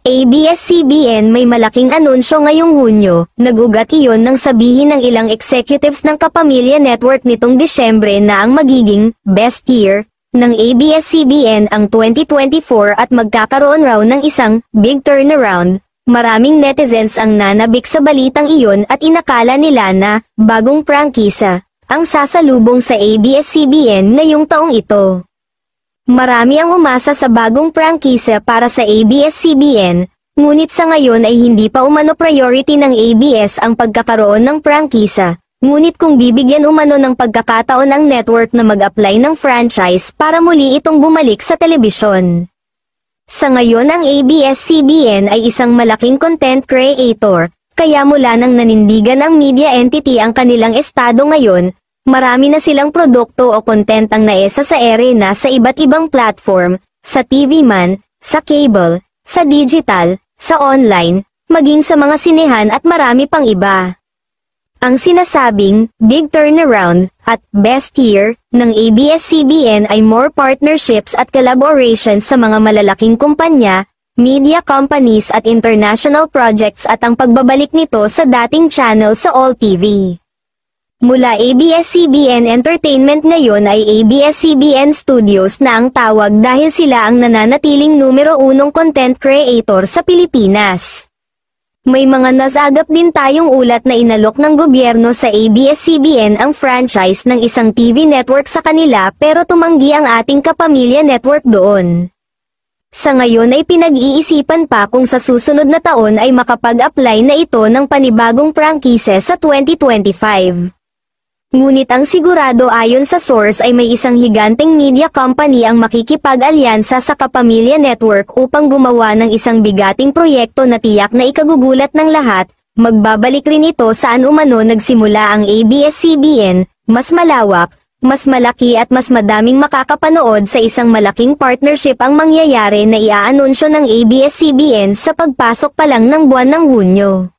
ABS-CBN may malaking anunsyo ngayong Hunyo, nagugat iyon nang sabihin ng ilang executives ng Kapamilya Network nitong Disyembre na ang magiging best year ng ABS-CBN ang 2024 at magkakaroon raw ng isang big turnaround. Maraming netizens ang nanabik sa balitang iyon at inakala nila na bagong prangkisa ang sasalubong sa ABS-CBN ngayong taong ito. Marami ang umasa sa bagong prangkisa para sa ABS-CBN, ngunit sa ngayon ay hindi pa umano priority ng ABS ang pagkakaroon ng prangkisa. Ngunit kung bibigyan umano ng pagkakataon ang network na mag-apply ng franchise para muli itong bumalik sa telebisyon. Sa ngayon ang ABS-CBN ay isang malaking content creator, kaya mula nang nanindigan ang media entity ang kanilang estado ngayon, marami na silang produkto o content ang naesa sa ere na sa iba't ibang platform, sa TV man, sa cable, sa digital, sa online, maging sa mga sinehan at marami pang iba. Ang sinasabing big turnaround at best year ng ABS-CBN ay more partnerships at collaborations sa mga malalaking kumpanya, media companies at international projects at ang pagbabalik nito sa dating channel sa All TV. Mula ABS-CBN Entertainment ngayon ay ABS-CBN Studios na ang tawag dahil sila ang nananatiling numero 1 content creator sa Pilipinas. May mga nasagap din tayong ulat na inalok ng gobyerno sa ABS-CBN ang franchise ng isang TV network sa kanila pero tumanggi ang ating Kapamilya Network doon. Sa ngayon ay pinag-iisipan pa kung sa susunod na taon ay makapag-apply na ito ng panibagong prangkise sa 2025. Ngunit ang sigurado ayon sa source ay may isang higanteng media company ang makikipag-alyansa sa Kapamilya Network upang gumawa ng isang bigating proyekto na tiyak na ikagugulat ng lahat. Magbabalik rin ito saan umano nagsimula ang ABS-CBN, mas malawak, mas malaki at mas madaming makakapanood sa isang malaking partnership ang mangyayari na iaanunsyo ng ABS-CBN sa pagpasok pa lang ng buwan ng Hunyo.